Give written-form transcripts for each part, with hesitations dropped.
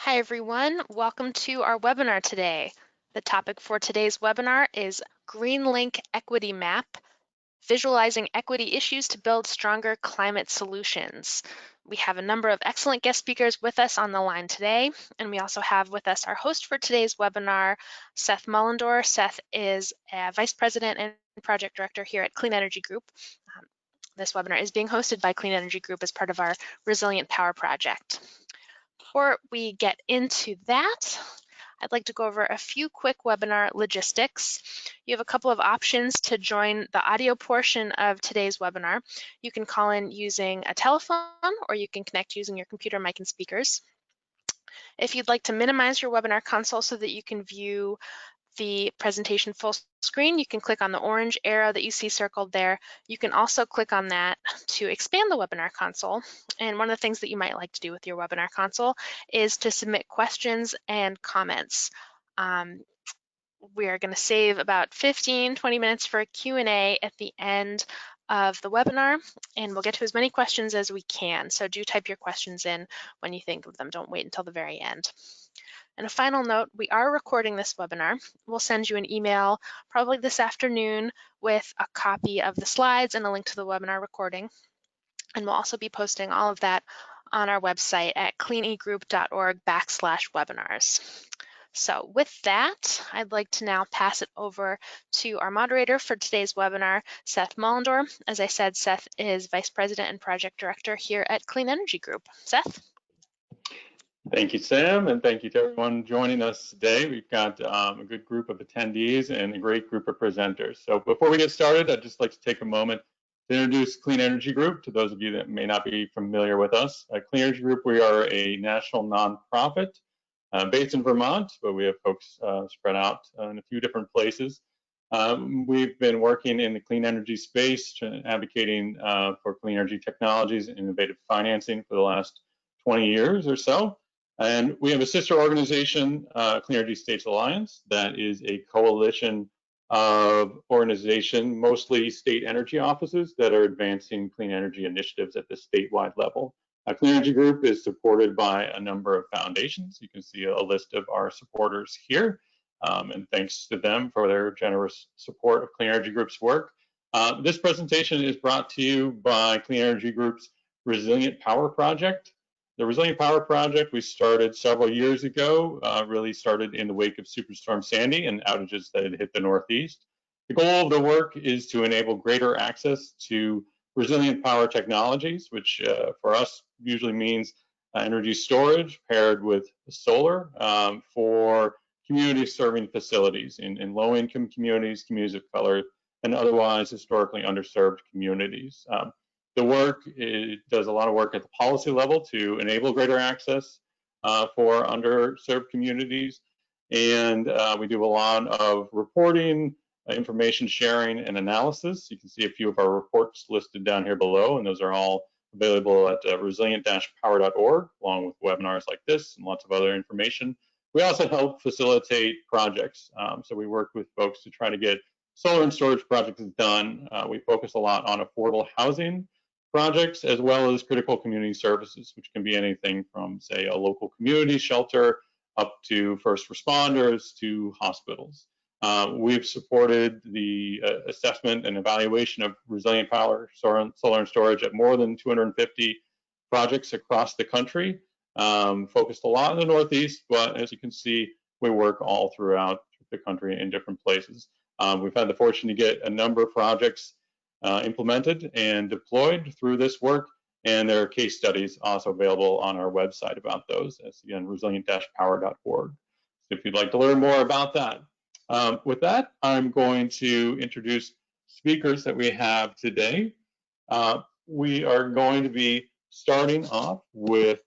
Hi everyone, welcome to our webinar today. The topic for today's webinar is Greenlink Equity Map, Visualizing Equity Issues to Build Stronger Climate Solutions. We have a number of excellent guest speakers with us on the line today, and we also have with us our host for today's webinar, Seth Mullendore. Seth is a Vice President and Project Director here at Clean Energy Group. This webinar is being hosted by Clean Energy Group as part of our Resilient Power Project. Before we get into that, I'd like to go over a few quick webinar logistics. You have a couple of options to join the audio portion of today's webinar. You can call in using a telephone, or you can connect using your computer, mic, and speakers. If you'd like to minimize your webinar console so that you can view the presentation full screen, you can click on the orange arrow that you see circled there. You can also click on that to expand the webinar console. And one of the things that you might like to do with your webinar console is to submit questions and comments. We are going to save about 15-20 minutes for a Q&A at the end of the webinar, and we'll get to as many questions as we can. So do type your questions in when you think of them. Don't wait until the very end. And a final note, we are recording this webinar. We'll send you an email probably this afternoon with a copy of the slides and a link to the webinar recording. And we'll also be posting all of that on our website at cleanegroup.org/webinars. So with that, I'd like to now pass it over to our moderator for today's webinar, Seth Mullendore. As I said, Seth is Vice President and Project Director here at Clean Energy Group. Seth? Thank you, Sam, and thank you to everyone joining us today. We've got a good group of attendees and a great group of presenters. So before we get started, I'd just like to take a moment to introduce Clean Energy Group to those of you that may not be familiar with us. At Clean Energy Group, we are a national nonprofit based in Vermont, but we have folks spread out in a few different places. We've been working in the clean energy space, advocating for clean energy technologies and innovative financing for the last 20 years or so. And we have a sister organization, Clean Energy States Alliance, that is a coalition of organizations, mostly state energy offices, that are advancing clean energy initiatives at the statewide level. Clean Energy Group is supported by a number of foundations. You can see a list of our supporters here, and thanks to them for their generous support of Clean Energy Group's work. This presentation is brought to you by Clean Energy Group's Resilient Power Project. The Resilient Power Project we started several years ago, really started in the wake of Superstorm Sandy and outages that had hit the Northeast. The goal of the work is to enable greater access to resilient power technologies, which for us usually means energy storage paired with solar for community serving facilities in low-income communities, communities of color, and otherwise historically underserved communities. The work does a lot of work at the policy level to enable greater access for underserved communities. And we do a lot of reporting, information sharing, and analysis. You can see a few of our reports listed down here below, and those are all available at resilient-power.org, along with webinars like this and lots of other information. We also help facilitate projects. So we work with folks to try to get solar and storage projects done. We focus a lot on affordable housing projects, as well as critical community services, which can be anything from, say, a local community shelter up to first responders to hospitals. We've supported the assessment and evaluation of resilient power, solar and storage at more than 250 projects across the country, focused a lot in the Northeast, but as you can see, we work all throughout the country in different places. We've had the fortune to get a number of projects implemented and deployed through this work, and there are case studies also available on our website about those. That's again resilient-power.org. If you'd like to learn more about that. With that, I'm going to introduce speakers that we have today. We are going to be starting off with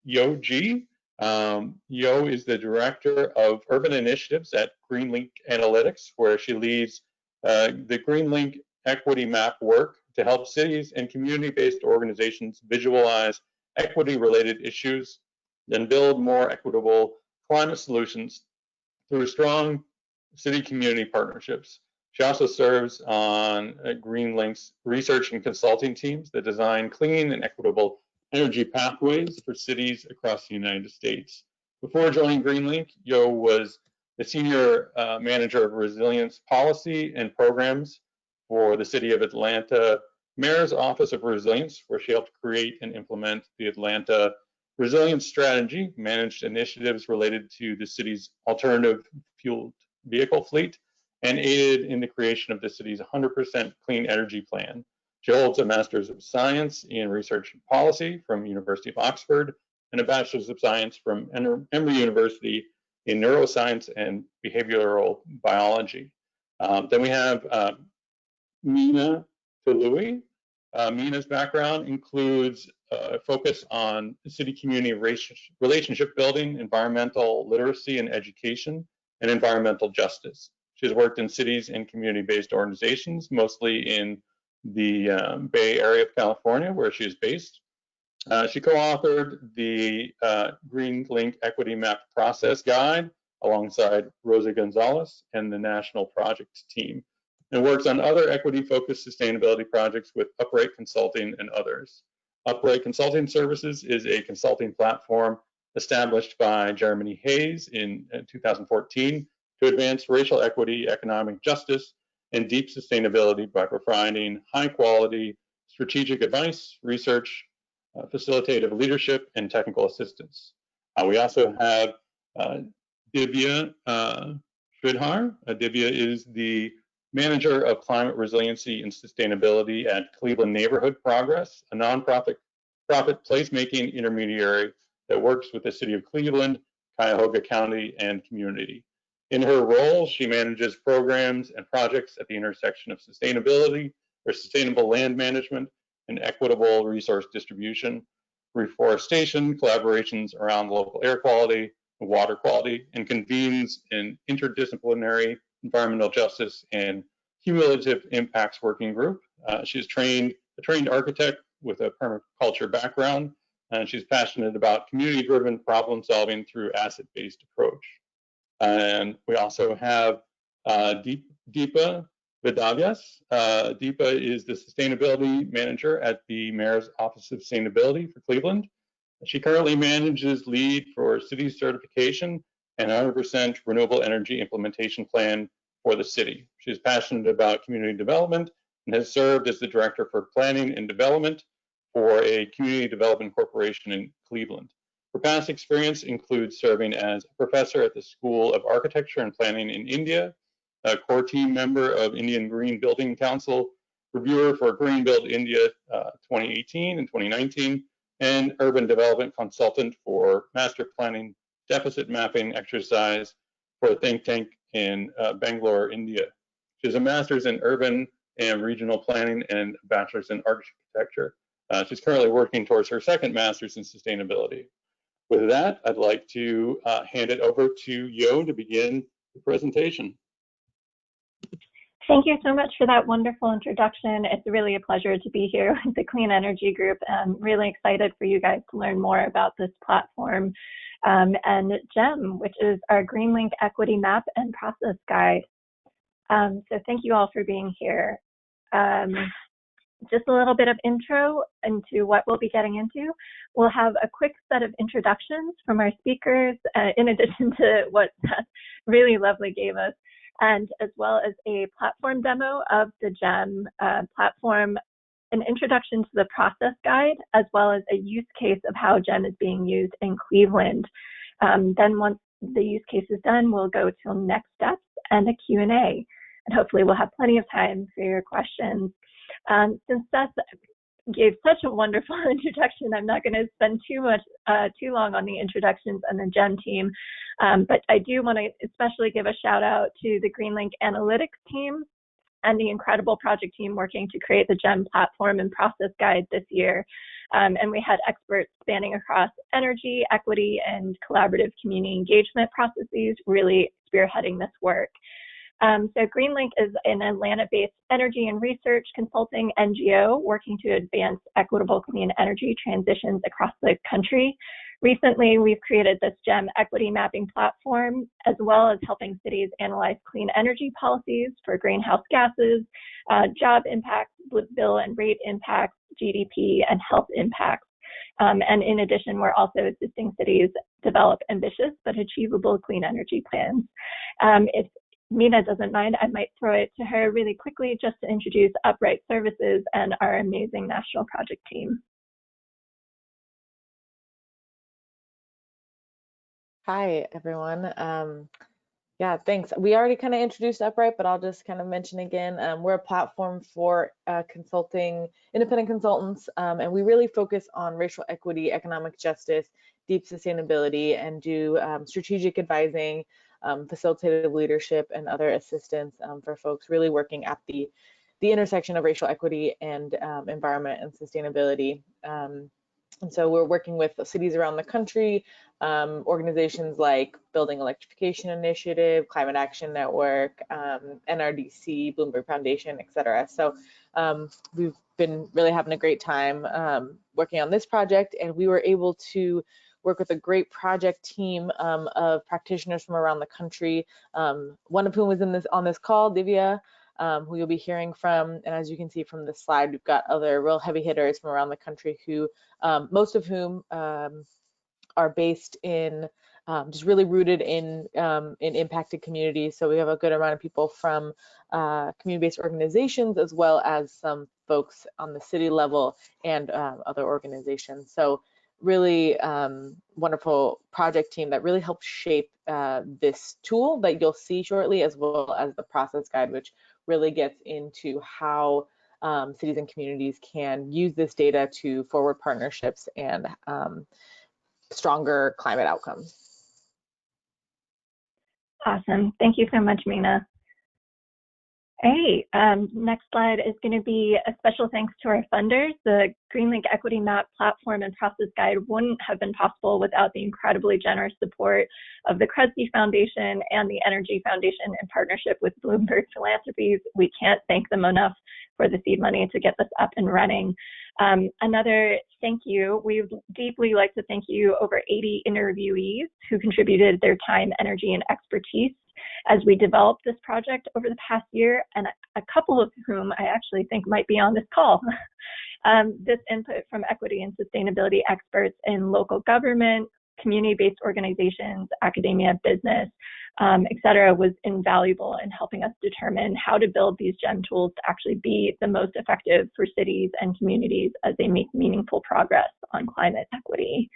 Yeou-Rong. Yeou is the Director of Urban Initiatives at Greenlink Analytics, where she leads the Greenlink Equity Map work to help cities and community-based organizations visualize equity-related issues and build more equitable climate solutions through strong city-community partnerships. She also serves on Greenlink's research and consulting teams that design clean and equitable energy pathways for cities across the United States. Before joining Greenlink, Yeou was the Senior Manager of Resilience Policy and Programs for the City of Atlanta Mayor's Office of Resilience, where she helped create and implement the Atlanta Resilience Strategy, managed initiatives related to the city's alternative fueled vehicle fleet, and aided in the creation of the city's 100% clean energy plan. She holds a Master's of Science in Research and Policy from University of Oxford and a Bachelor's of Science from Emory University in Neuroscience and Behavioral Biology. Then we have Minna Toloui. Minna's background includes a focus on city-community relationship building, environmental literacy and education, and environmental justice. She's worked in cities and community-based organizations, mostly in the Bay Area of California, where she is based. She co-authored the Greenlink Equity Map Process Guide alongside Rosa Gonzalez and the National Project Team, and works on other equity-focused sustainability projects with Upright Consulting and others. Upright Consulting Services is a consulting platform established by Jeremy Hayes in 2014 to advance racial equity, economic justice, and deep sustainability by providing high-quality strategic advice, research, facilitative leadership, and technical assistance. We also have Divya Sridhar. Divya is the Manager of Climate Resiliency and Sustainability at Cleveland Neighborhood Progress, a nonprofit placemaking intermediary that works with the City of Cleveland, Cuyahoga County, and community. In her role, she manages programs and projects at the intersection of sustainability or sustainable land management and equitable resource distribution, reforestation, collaborations around local air quality, and water quality, and convenes an interdisciplinary environmental justice and cumulative impacts working group. She's a trained architect with a permaculture background, and she's passionate about community-driven problem solving through asset-based approach. And we also have Deepa Vedavyas. Deepa is the Sustainability Manager at the Mayor's Office of Sustainability for Cleveland. She currently manages lead for city certification and 100% renewable energy implementation plan for the city. She's passionate about community development and has served as the Director for Planning and Development for a community development corporation in Cleveland. Her past experience includes serving as a professor at the School of Architecture and Planning in India, a core team member of Indian Green Building Council, reviewer for Green Build India 2018 and 2019, and urban development consultant for master planning deficit mapping exercise for a think tank in Bangalore, India. She has a master's in urban and regional planning and a bachelor's in architecture. She's currently working towards her second master's in sustainability. With that, I'd like to hand it over to Yeou to begin the presentation. Thank you so much for that wonderful introduction. It's really a pleasure to be here with the Clean Energy Group. I'm really excited for you guys to learn more about this platform and GEM, which is our Greenlink Equity Map and Process Guide. So thank you all for being here. Just a little bit of intro into what we'll be getting into. We'll have a quick set of introductions from our speakers, in addition to what Seth really lovely gave us, and as well as a platform demo of the GEM platform, an introduction to the process guide, as well as a use case of how GEM is being used in Cleveland. Then once the use case is done, we'll go to next steps and a Q&A, and hopefully we'll have plenty of time for your questions. Since Seth gave such a wonderful introduction, I'm not going to spend too long on the introductions and the GEM team, but I do want to especially give a shout out to the Greenlink Analytics team and the incredible project team working to create the GEM platform and process guide this year. And we had experts spanning across energy, equity, and collaborative community engagement processes really spearheading this work. So Greenlink is an Atlanta-based energy and research consulting NGO working to advance equitable clean energy transitions across the country. Recently, we've created this GEM equity mapping platform, as well as helping cities analyze clean energy policies for greenhouse gases, job impacts, bill and rate impacts, GDP, and health impacts. And in addition, we're also assisting cities develop ambitious but achievable clean energy plans. If Minna doesn't mind, I might throw it to her really quickly just to introduce Upright Services and our amazing national project team. Hi, everyone. Yeah, thanks. We already kind of introduced Upright, but I'll just kind of mention again, we're a platform for consulting, independent consultants, and we really focus on racial equity, economic justice, deep sustainability, and do strategic advising, facilitative leadership, and other assistance for folks really working at the intersection of racial equity and environment and sustainability. And so we're working with cities around the country, organizations like Building Electrification Initiative, Climate Action Network, NRDC, Bloomberg Foundation, et cetera. So we've been really having a great time working on this project, and we were able to work with a great project team of practitioners from around the country, one of whom was on this call, Divya, who you'll be hearing from. And as you can see from the slide, we've got other real heavy hitters from around the country who, most of whom are based in, just really rooted in impacted communities. So we have a good amount of people from community-based organizations, as well as some folks on the city level and other organizations. So really wonderful project team that really helped shape this tool that you'll see shortly, as well as the process guide, which really gets into how cities and communities can use this data to forward partnerships and stronger climate outcomes. Awesome. Thank you so much, Minna. Hey, next slide is going to be a special thanks to our funders. The Greenlink Equity Map platform and process guide wouldn't have been possible without the incredibly generous support of the Kresge Foundation and the Energy Foundation in partnership with Bloomberg Philanthropies. We can't thank them enough for the seed money to get this up and running. Another thank you. We would deeply like to thank you over 80 interviewees who contributed their time, energy, and expertise as we developed this project over the past year, and a couple of whom I actually think might be on this call. This input from equity and sustainability experts in local government, community-based organizations, academia, business, et cetera, was invaluable in helping us determine how to build these GEM tools to actually be the most effective for cities and communities as they make meaningful progress on climate equity.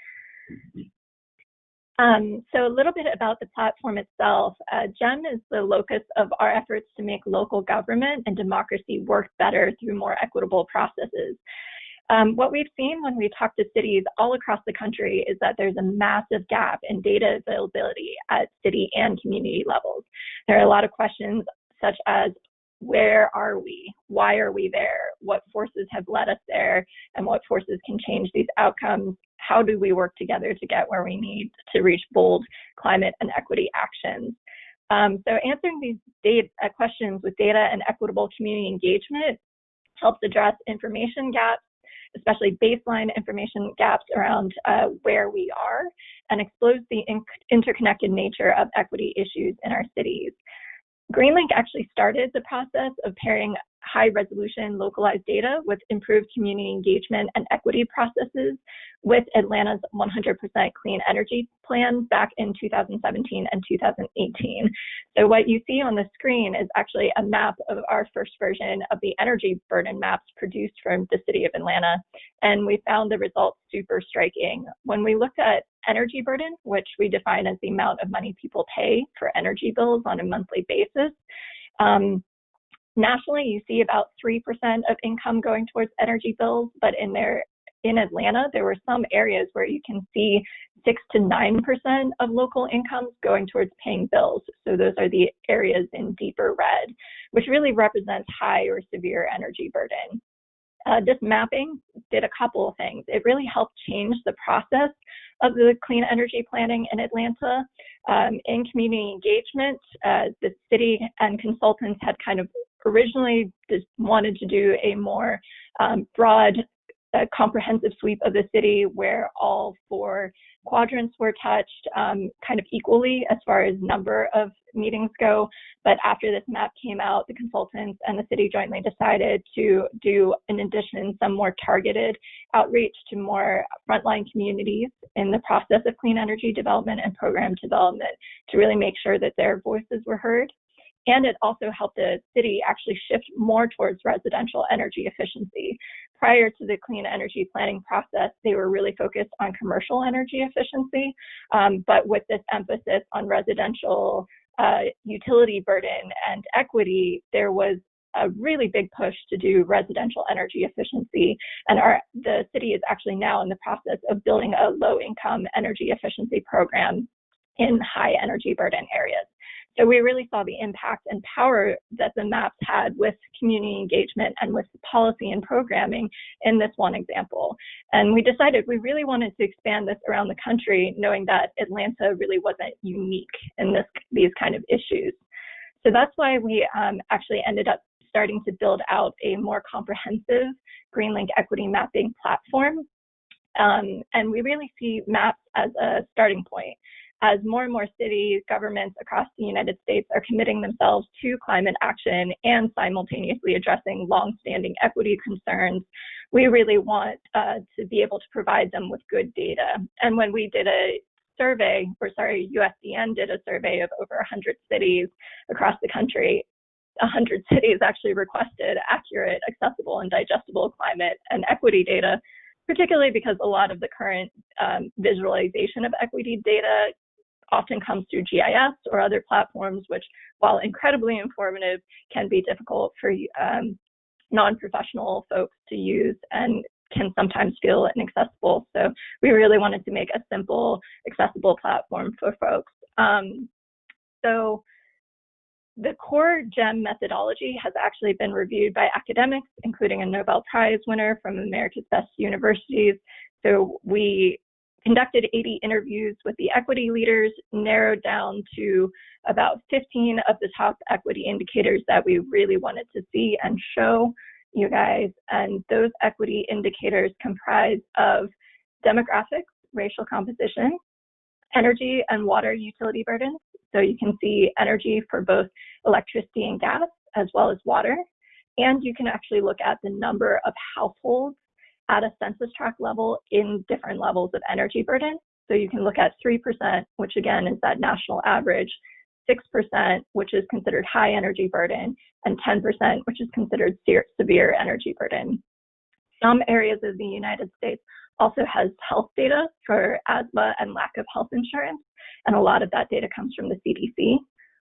So a little bit about the platform itself. GEM is the locus of our efforts to make local government and democracy work better through more equitable processes. What we've seen when we talk to cities all across the country is that there's a massive gap in data availability at city and community levels. There are a lot of questions such as, where are we? Why are we there? What forces have led us there? And what forces can change these outcomes? How do we work together to get where we need to reach bold climate and equity actions? So answering these questions with data and equitable community engagement helps address information gaps, especially baseline information gaps around where we are, and explores the interconnected nature of equity issues in our cities. Greenlink actually started the process of pairing high-resolution localized data with improved community engagement and equity processes with Atlanta's 100% clean energy plan back in 2017 and 2018. So what you see on the screen is actually a map of our first version of the energy burden maps produced from the city of Atlanta, and we found the results super striking. When we looked at energy burden, which we define as the amount of money people pay for energy bills on a monthly basis, nationally, you see about 3% of income going towards energy bills, but in Atlanta, there were some areas where you can see 6 to 9% of local incomes going towards paying bills. So those are the areas in deeper red, which really represents high or severe energy burden. This mapping did a couple of things. It really helped change the process of the clean energy planning in Atlanta. In community engagement, the city and consultants had kind of originally just wanted to do a more broad a comprehensive sweep of the city where all 4 quadrants were touched kind of equally as far as number of meetings go. But after this map came out, the consultants and the city jointly decided to do, in addition, some more targeted outreach to more frontline communities in the process of clean energy development and program development to really make sure that their voices were heard. And it also helped the city actually shift more towards residential energy efficiency. Prior to the clean energy planning process, they were really focused on commercial energy efficiency, but with this emphasis on residential utility burden and equity, there was a really big push to do residential energy efficiency. And the city is actually now in the process of building a low-income energy efficiency program in high energy burden areas. So we really saw the impact and power that the maps had with community engagement and with policy and programming in this one example. And we decided we really wanted to expand this around the country, knowing that Atlanta really wasn't unique in these kind of issues. So that's why we actually ended up starting to build out a more comprehensive Greenlink equity mapping platform. And we really see maps as a starting point. As more and more cities, governments across the United States are committing themselves to climate action and simultaneously addressing longstanding equity concerns, we really want to be able to provide them with good data. And when we did a survey, USDN did a survey of over 100 cities across the country, 100 cities actually requested accurate, accessible, and digestible climate and equity data, particularly because a lot of the current visualization of equity data often comes through GIS or other platforms, which, while incredibly informative, can be difficult for non-professional folks to use and can sometimes feel inaccessible. So we really wanted to make a simple, accessible platform for folks. So the core GEM methodology has actually been reviewed by academics, including a Nobel Prize winner from America's Best Universities. So we conducted 80 interviews with the equity leaders, narrowed down to about 15 of the top equity indicators that we really wanted to see and show you guys. And those equity indicators comprise of demographics, racial composition, energy and water utility burdens. So you can see energy for both electricity and gas, as well as water. And you can actually look at the number of households at a census tract level in different levels of energy burden. So you can look at 3%, which again is that national average, 6%, which is considered high energy burden, and 10%, which is considered severe energy burden. Some areas of the United States also has health data for asthma and lack of health insurance, and a lot of that data comes from the CDC.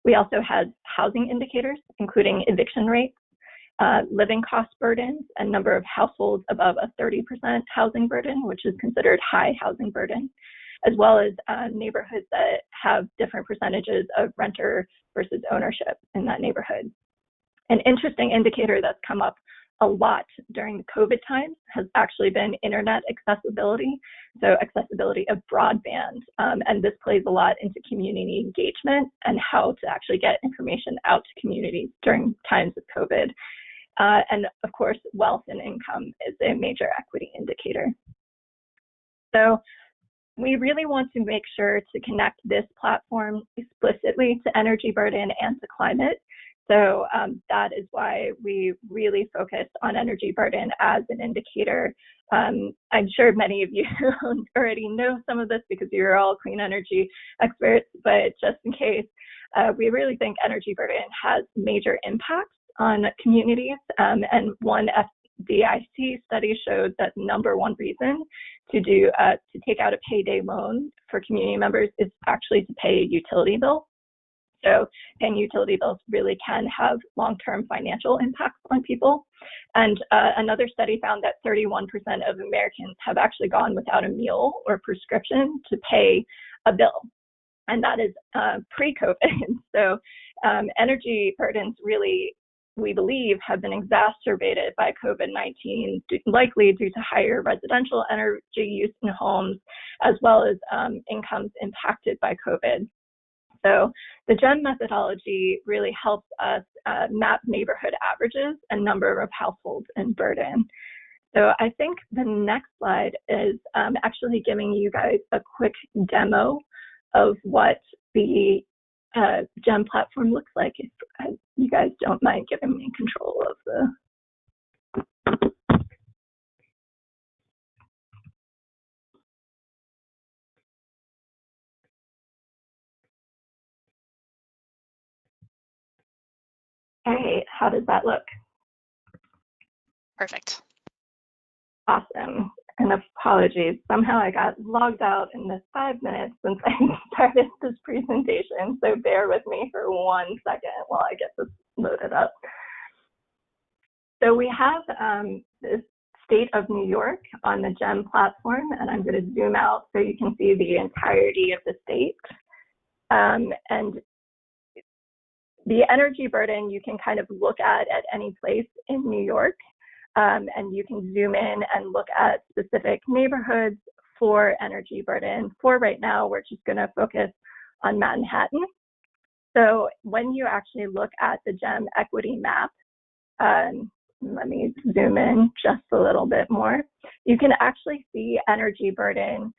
We also had housing indicators, including eviction rates, living cost burdens, and number of households above a 30% housing burden, which is considered high housing burden, as well as neighborhoods that have different percentages of renter versus ownership in that neighborhood. An interesting indicator that's come up a lot during the COVID times has actually been internet accessibility, so accessibility of broadband. And this plays a lot into community engagement and how to actually get information out to communities during times of COVID. And of course, wealth and income is a major equity indicator. So we really want to make sure to connect this platform explicitly to energy burden and to climate. So that is why we really focused on energy burden as an indicator. I'm sure many of you already know some of this because you're all clean energy experts, but just in case, we really think energy burden has major impacts on communities. And one FDIC study showed that number one reason to take out a payday loan for community members is actually to pay a utility bill. So paying utility bills really can have long-term financial impacts on people. And another study found that 31% of Americans have actually gone without a meal or prescription to pay a bill. And that is pre-COVID. So energy burdens really, we believe, have been exacerbated by COVID-19, likely due to higher residential energy use in homes, as well as incomes impacted by COVID. So the GEM methodology really helps us map neighborhood averages and number of households and burden. So I think the next slide is actually giving you guys a quick demo of what the GEM platform looks like, if you guys don't mind giving me control of the. All right, how does that look? Perfect. Awesome. And apologies, somehow I got logged out in the 5 minutes since I started this presentation, so bear with me for 1 second while I get this loaded up. So we have the state of New York on the GEM platform, and I'm going to zoom out so you can see the entirety of the state. And the energy burden you can kind of look at any place in New York. And you can zoom in and look at specific neighborhoods for energy burden. For right now, we're just going to focus on Manhattan. So when you actually look at the GEM equity map, let me zoom in just a little bit more. You can actually see energy burden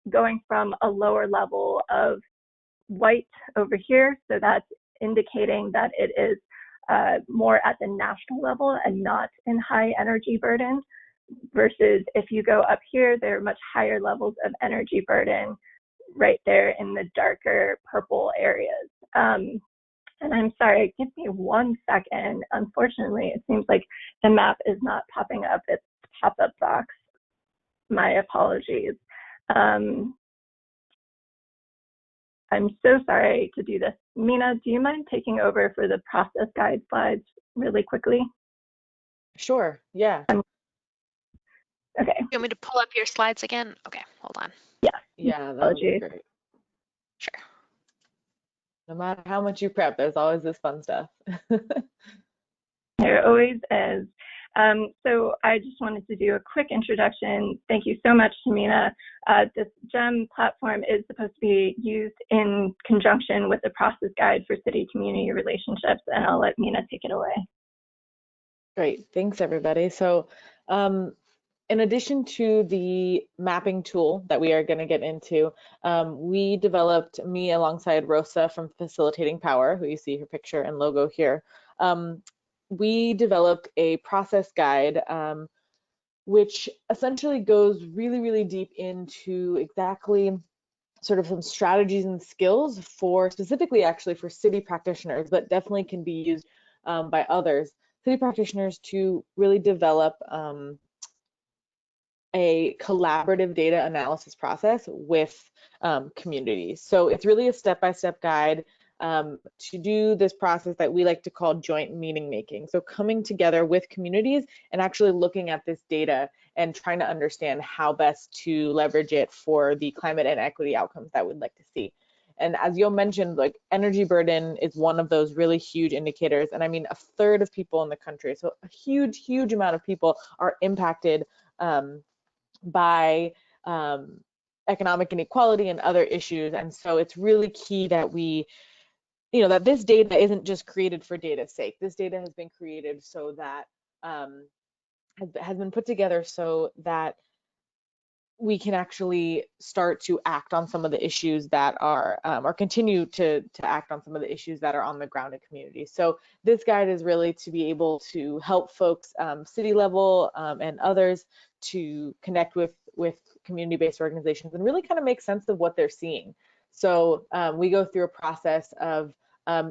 going from a lower level of white over here. So that's indicating that it is more at the national level and not in high energy burden, versus if you go up here, there are much higher levels of energy burden right there in the darker purple areas. And I'm sorry, give me 1 second. Unfortunately, it seems like the map is not popping up its pop-up box. My apologies. I'm so sorry to do this. Minna, do you mind taking over for the process guide slides really quickly? Sure, yeah. Okay. You want me to pull up your slides again? Okay, hold on. Yeah, that would be great. Sure. No matter how much you prep, there's always this fun stuff. There always is. So I just wanted to do a quick introduction. Thank you so much to Minna. This GEM platform is supposed to be used in conjunction with the process guide for city-community relationships, and I'll let Minna take it away. Great, thanks everybody. So in addition to the mapping tool that we are going to get into, we developed, me alongside Rosa from Facilitating Power, who you see her picture and logo here, we developed a process guide which essentially goes really, really deep into exactly sort of some strategies and skills for specifically actually for city practitioners, but definitely can be used by others, city practitioners, to really develop a collaborative data analysis process with communities. So it's really a step-by-step guide to do this process that we like to call joint meaning making. So coming together with communities and actually looking at this data and trying to understand how best to leverage it for the climate and equity outcomes that we'd like to see. And as Yeou mentioned, like energy burden is one of those really huge indicators. And I mean, 1/3 of people in the country, so a huge, huge amount of people are impacted by economic inequality and other issues. And so it's really key that we, that this data isn't just created for data's sake. This data has been created so that, has been put together so that we can actually start to act on some of the issues that are, or continue to act on some of the issues that are on the ground in communities. So this guide is really to be able to help folks, city level and others, to connect with community-based organizations and really kind of make sense of what they're seeing. So we go through a process of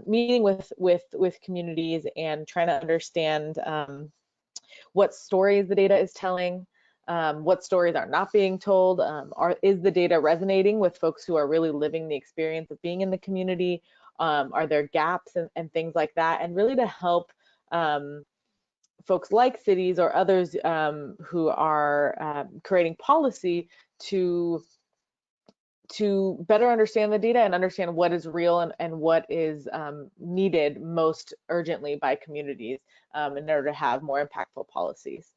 meeting with communities and trying to understand what stories the data is telling, what stories are not being told, is the data resonating with folks who are really living the experience of being in the community, are there gaps and things like that, and really to help folks like cities or others who are creating policy to better understand the data and understand what is real and what is needed most urgently by communities in order to have more impactful policies.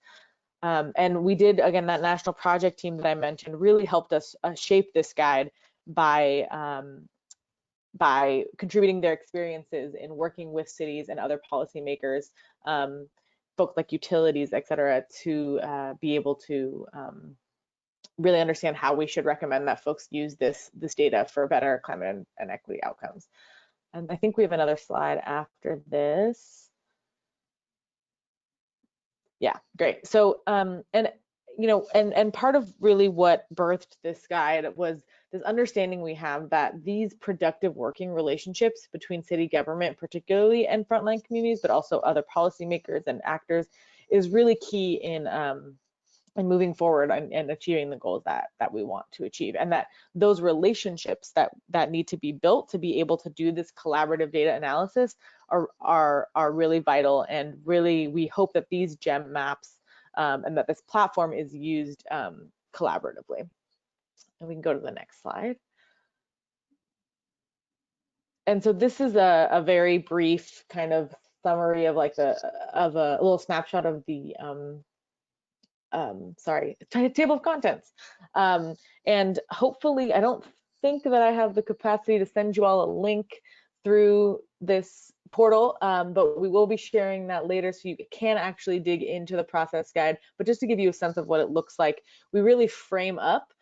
And we did, again, that national project team that I mentioned really helped us shape this guide by contributing their experiences in working with cities and other policymakers folks like utilities, et cetera, to be able to really understand how we should recommend that folks use this data for better climate and equity outcomes. And I think we have another slide after this. Yeah, great. So, and you know, and part of really what birthed this guide was this understanding we have that these productive working relationships between city government, particularly, and frontline communities, but also other policymakers and actors, is really key in moving forward and achieving the goals that we want to achieve, and that those relationships that need to be built to be able to do this collaborative data analysis are really vital. And really, we hope that these GEM maps and that this platform is used collaboratively. And we can go to the next slide. And so this is a very brief kind of summary of like a little snapshot of the table of contents. And hopefully, I don't think that I have the capacity to send you all a link through this portal, but we will be sharing that later so you can actually dig into the process guide. But just to give you a sense of what it looks like, we really frame up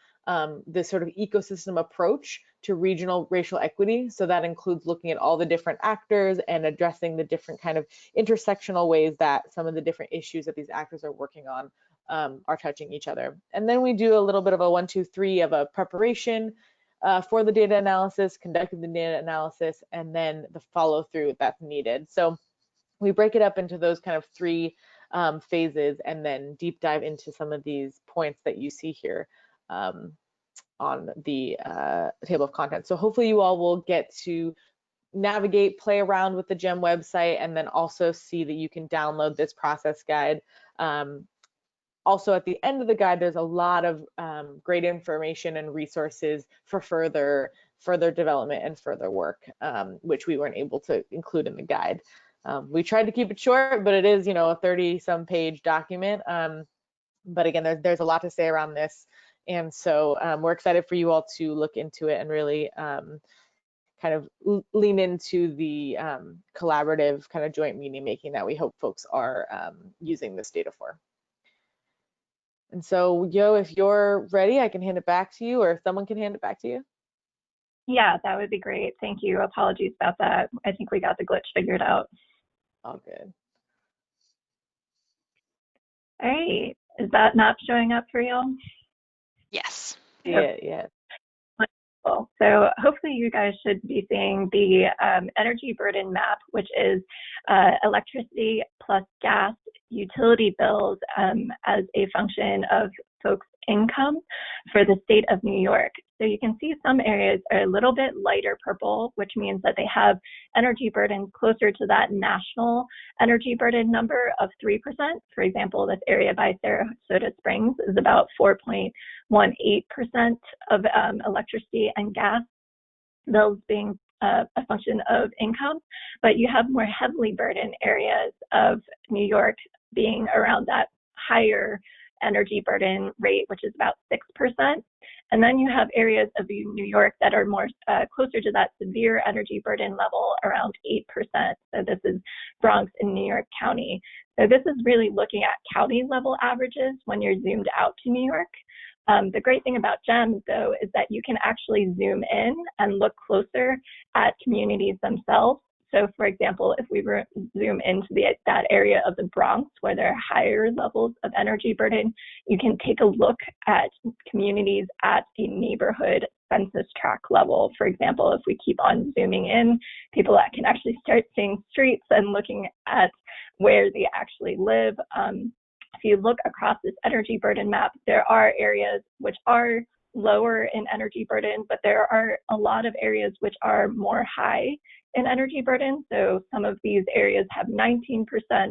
this sort of ecosystem approach to regional racial equity. So that includes looking at all the different actors and addressing the different kind of intersectional ways that some of the different issues that these actors are working on are touching each other. And then we do a little bit of a 1, 2, 3 of a preparation for the data analysis, conducting the data analysis, and then the follow through that's needed. So we break it up into those kind of 3 phases, and then deep dive into some of these points that you see here on the table of contents. So hopefully you all will get to navigate, play around with the GEM website, and then also see that you can download this process guide. Also, at the end of the guide, there's a lot of great information and resources for further development and further work, which we weren't able to include in the guide. We tried to keep it short, but it is, you know, a 30-some page document. But again, there's a lot to say around this, and so we're excited for you all to look into it and really kind of lean into the collaborative kind of joint meaning making that we hope folks are using this data for. And so, Yo, if you're ready, I can hand it back to you, or someone can hand it back to you. Yeah, that would be great. Thank you. Apologies about that. I think we got the glitch figured out. All good. All right. Is that map showing up for you? Yes. Yeah. Wonderful. So hopefully you guys should be seeing the energy burden map, which is electricity plus gas utility bills as a function of folks' income for the state of New York. So you can see some areas are a little bit lighter purple, which means that they have energy burdens closer to that national energy burden number of 3%. For example, this area by Sarasota Springs is about 4.18% of electricity and gas bills being a function of income, but you have more heavily burdened areas of New York being around that higher energy burden rate, which is about 6%. And then you have areas of New York that are more closer to that severe energy burden level, around 8%. So this is Bronx and New York County. So this is really looking at county level averages when you're zoomed out to New York. The great thing about GEM, though, is that you can actually zoom in and look closer at communities themselves. So, for example, if we zoom into that area of the Bronx where there are higher levels of energy burden, you can take a look at communities at a neighborhood census tract level. For example, if we keep on zooming in, people that can actually start seeing streets and looking at where they actually live. If you look across this energy burden map, there are areas which are lower in energy burden, but there are a lot of areas which are more high in energy burden. So some of these areas have 19%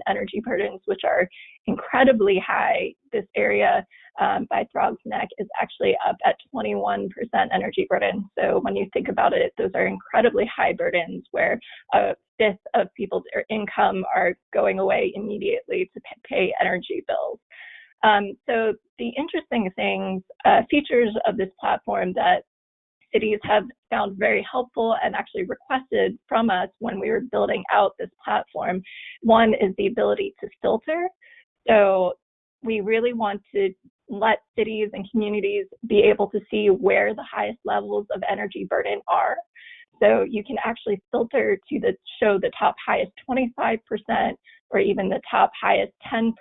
energy burdens, which are incredibly high. This area by Throgs Neck is actually up at 21% energy burden. So when you think about it, those are incredibly high burdens where a fifth of people's income are going away immediately to pay energy bills. So the interesting things, features of this platform that cities have found very helpful and actually requested from us when we were building out this platform. One is the ability to filter. So we really want to let cities and communities be able to see where the highest levels of energy burden are. So you can actually filter to show the top highest 25% or even the top highest 10%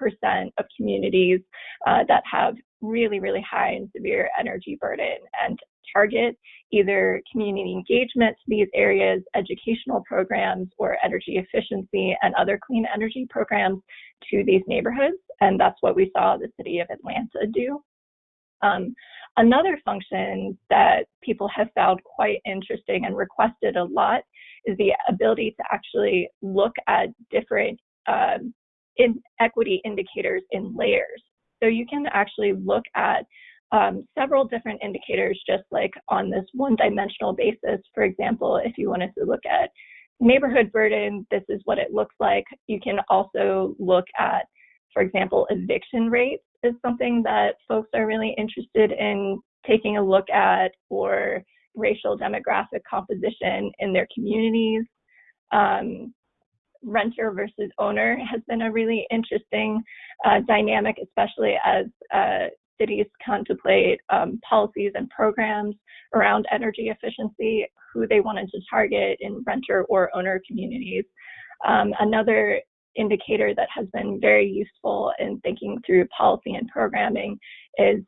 of communities that have really, really high and severe energy burden, and target either community engagement to these areas, educational programs, or energy efficiency and other clean energy programs to these neighborhoods. And that's what we saw the city of Atlanta do. Another function that people have found quite interesting and requested a lot is the ability to actually look at different inequity indicators in layers. So you can actually look at several different indicators just like on this one-dimensional basis. For example, if you wanted to look at neighborhood burden, this is what it looks like. You can also look at, for example, eviction rates is something that folks are really interested in taking a look at, or racial demographic composition in their communities. Renter versus owner has been a really interesting dynamic, especially as cities contemplate policies and programs around energy efficiency, who they wanted to target in renter or owner communities. Another indicator that has been very useful in thinking through policy and programming is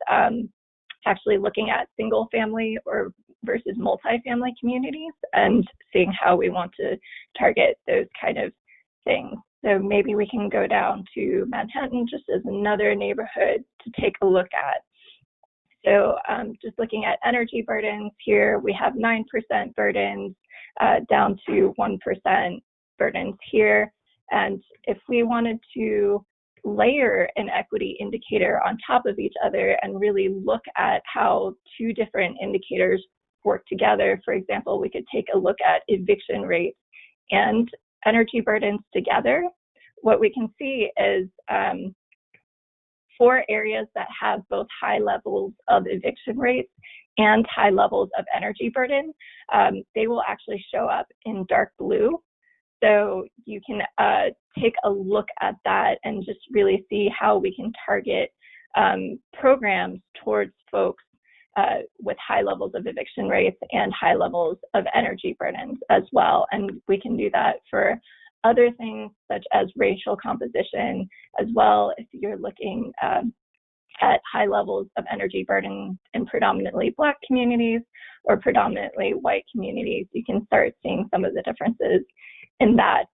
actually looking at single family or versus multifamily communities and seeing how we want to target those kind of things. So maybe we can go down to Manhattan just as another neighborhood to take a look at. So just looking at energy burdens here, we have 9% burdens down to 1% burdens here. And if we wanted to layer an equity indicator on top of each other and really look at how two different indicators work together, for example, we could take a look at eviction rates and energy burdens together. What we can see is 4 areas that have both high levels of eviction rates and high levels of energy burden, they will actually show up in dark blue. So you can take a look at that and just really see how we can target programs towards folks with high levels of eviction rates and high levels of energy burdens as well. And we can do that for other things such as racial composition as well. If you're looking at high levels of energy burden in predominantly Black communities or predominantly white communities, you can start seeing some of the differences in that,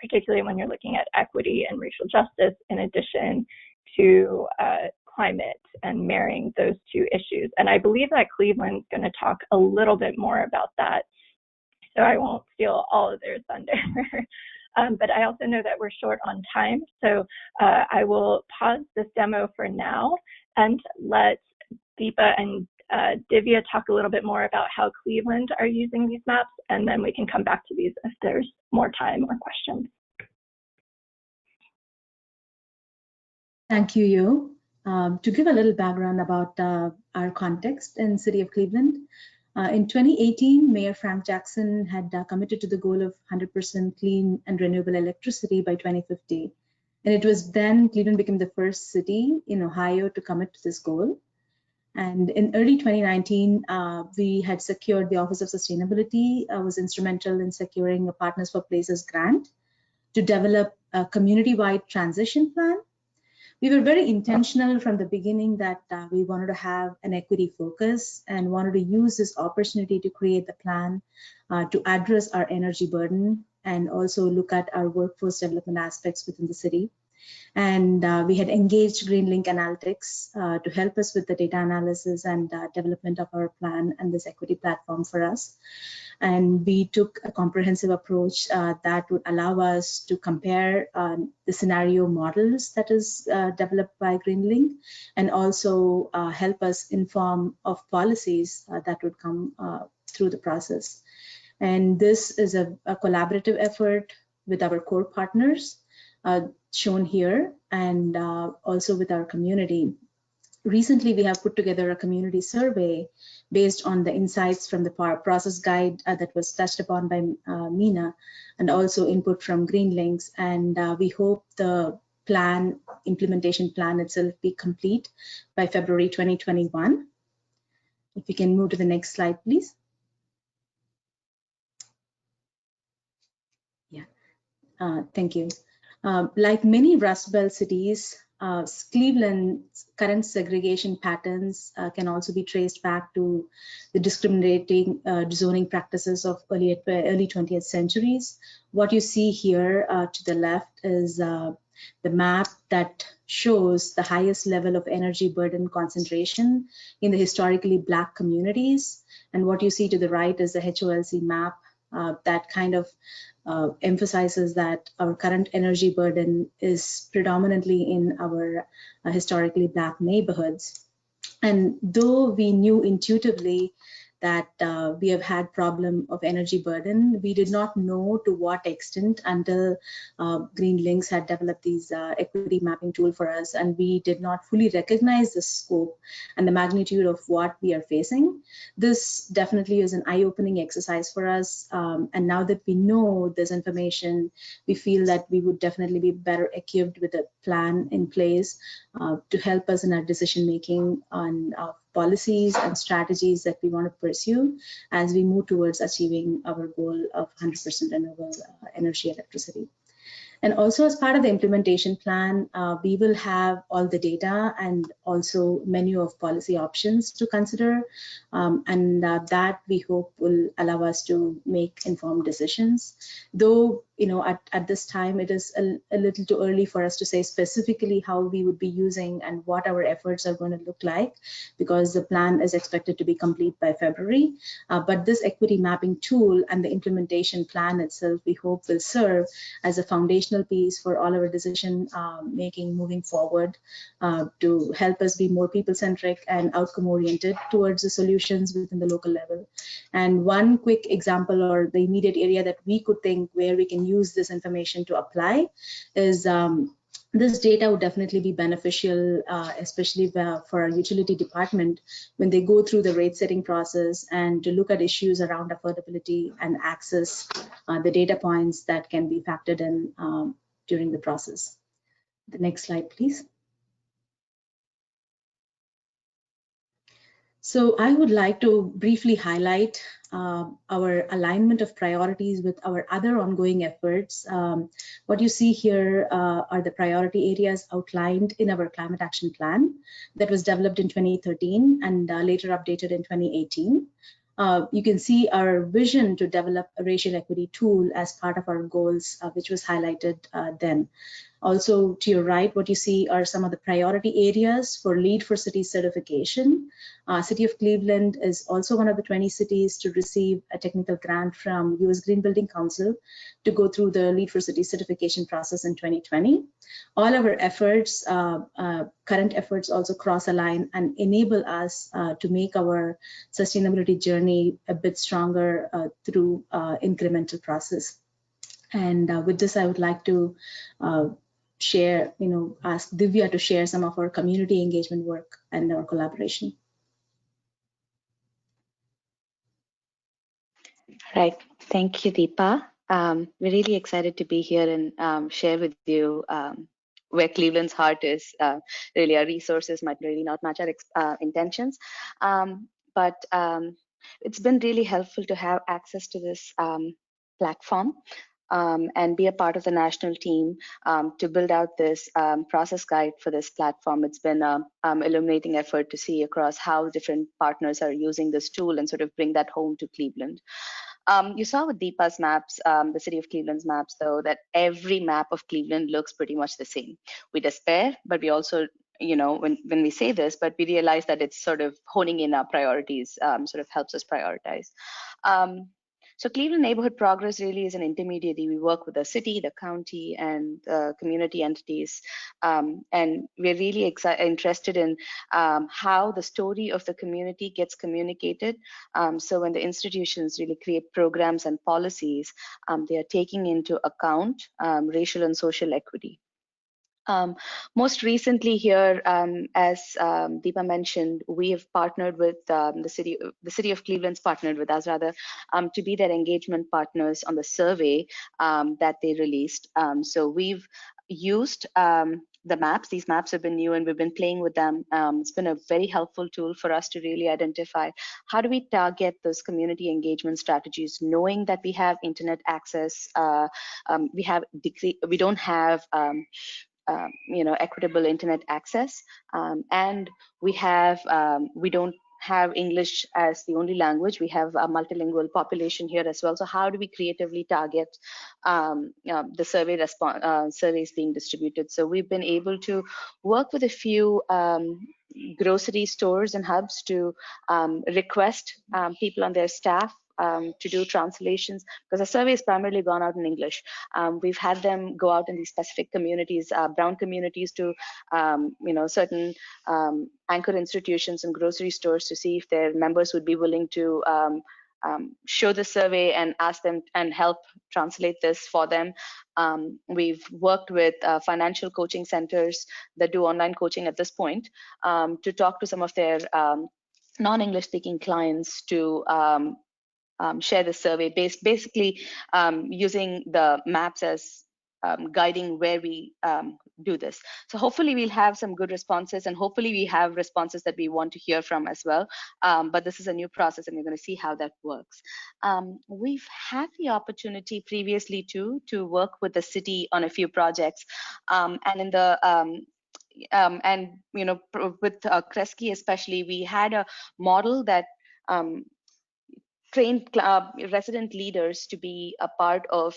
particularly when you're looking at equity and racial justice, in addition to climate and marrying those two issues. And I believe that Cleveland's going to talk a little bit more about that, so I won't steal all of their thunder. But I also know that we're short on time, so I will pause this demo for now and let Deepa and Divya talk a little bit more about how Cleveland are using these maps, and then we can come back to these if there's more time or questions. Thank you, Yeou. To give a little background about our context in City of Cleveland, in 2018, Mayor Frank Jackson had committed to the goal of 100% clean and renewable electricity by 2050. And it was then Cleveland became the first city in Ohio to commit to this goal. And in early 2019, we had secured the Office of Sustainability, was instrumental in securing a Partners for Places grant to develop a community-wide transition plan. We were very intentional from the beginning that we wanted to have an equity focus and wanted to use this opportunity to create the plan to address our energy burden and also look at our workforce development aspects within the city. And we had engaged Greenlink Analytics to help us with the data analysis and development of our plan and this equity platform for us. And we took a comprehensive approach that would allow us to compare the scenario models that is developed by Greenlink, and also help us inform of policies that would come through the process. And this is a collaborative effort with our core partners, shown here, and also with our community. recently we have put together a community survey based on the insights from the process guide that was touched upon by Minna, and also input from Greenlinks. And we hope the implementation plan itself be complete by February 2021. If we can move to the next slide, please. Yeah, thank you. Like many Rust Belt cities, Cleveland's current segregation patterns can also be traced back to the discriminating zoning practices of early 20th centuries. What you see here to the left is the map that shows the highest level of energy burden concentration in the historically Black communities. And what you see to the right is the HOLC map that kind of emphasizes that our current energy burden is predominantly in our historically Black neighborhoods. And though we knew intuitively that we have had problem of energy burden, we did not know to what extent until Greenlinks had developed these equity mapping tool for us, and we did not fully recognize the scope and the magnitude of what we are facing. This definitely is an eye-opening exercise for us, and now that we know this information, we feel that we would definitely be better equipped with a plan in place to help us in our decision making on policies and strategies that we want to pursue as we move towards achieving our goal of 100% renewable energy electricity. And also, as part of the implementation plan, we will have all the data and also menu of policy options to consider, and that we hope will allow us to make informed decisions. Though, at this time, it is a little too early for us to say specifically how we would be using and what our efforts are going to look like, because the plan is expected to be complete by February. But this equity mapping tool and the implementation plan itself, we hope will serve as a foundational piece for all our decision making moving forward to help us be more people-centric and outcome-oriented towards the solutions within the local level. And one quick example, or the immediate area that we could think where we can use this information to apply is this data would definitely be beneficial, especially for our utility department when they go through the rate setting process and to look at issues around affordability and access, the data points that can be factored in during the process. The next slide, please. So I would like to briefly highlight our alignment of priorities with our other ongoing efforts. What you see here are the priority areas outlined in our climate action plan that was developed in 2013 and later updated in 2018. You can see our vision to develop a racial equity tool as part of our goals, which was highlighted then. Also, to your right, what you see are some of the priority areas for Lead for Cities certification. City of Cleveland is also one of the 20 cities to receive a technical grant from US Green Building Council to go through the Lead for Cities certification process in 2020. All our efforts, current efforts, also cross-align and enable us to make our sustainability journey a bit stronger through incremental process. And with this, I would like to share, ask Divya to share some of our community engagement work and our collaboration. Right. Thank you, Deepa. We're really excited to be here and share with you where Cleveland's heart is. Really, our resources might really not match our intentions, but it's been really helpful to have access to this platform. And be a part of the national team to build out this process guide for this platform. It's been an illuminating effort to see across how different partners are using this tool and sort of bring that home to Cleveland. You saw with Deepa's maps, the City of Cleveland's maps, though, that every map of Cleveland looks pretty much the same. We despair, but we also, when we say this, but we realize that it's sort of honing in our priorities, sort of helps us prioritize. So Cleveland Neighborhood Progress really is an intermediary. We work with the city, the county, and community entities. And we're really interested in how the story of the community gets communicated. So when the institutions really create programs and policies, they are taking into account racial and social equity. Most recently here, as Deepa mentioned, we have partnered with the city of Cleveland's partnered with us rather to be their engagement partners on the survey that they released. So we've used the maps. These maps have been new and we've been playing with them. It's been a very helpful tool for us to really identify how do we target those community engagement strategies, knowing that we have internet access, we don't have equitable internet access, and we don't have English as the only language. We have a multilingual population here as well. So how do we creatively target the surveys being distributed? So we've been able to work with a few grocery stores and hubs to request people on their staff to do translations, because the survey is primarily gone out in English. We've had them go out in these specific communities, brown communities, to certain anchor institutions and grocery stores to see if their members would be willing to show the survey and ask them and help translate this for them. We've worked with financial coaching centers that do online coaching at this point to talk to some of their non-English speaking clients to share the survey, basically using the maps as guiding where we do this. So hopefully we'll have some good responses, and hopefully we have responses that we want to hear from as well. But this is a new process and we're going to see how that works. We've had the opportunity previously to work with the city on a few projects, and in the with Kresge especially, we had a model that trained resident leaders to be a part of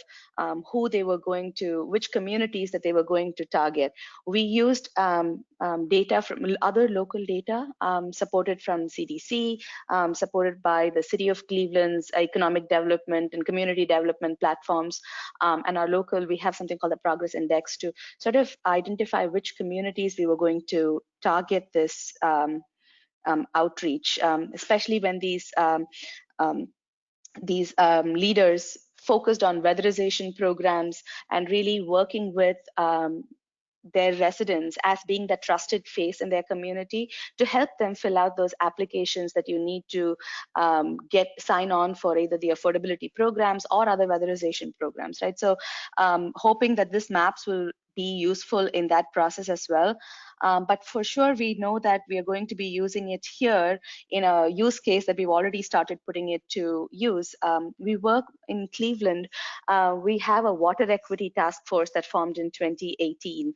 who they were going to, which communities that they were going to target. We used data from other local data supported from CDC, supported by the City of Cleveland's economic development and community development platforms, and our local, we have something called the Progress Index to sort of identify which communities we were going to target this outreach, especially when these leaders focused on weatherization programs and really working with their residents as being the trusted face in their community to help them fill out those applications that you need to sign on for either the affordability programs or other weatherization programs, right? So hoping that this maps will be useful in that process as well. But for sure, we know that we are going to be using it here in a use case that we've already started putting it to use. We work in Cleveland. We have a water equity task force that formed in 2018.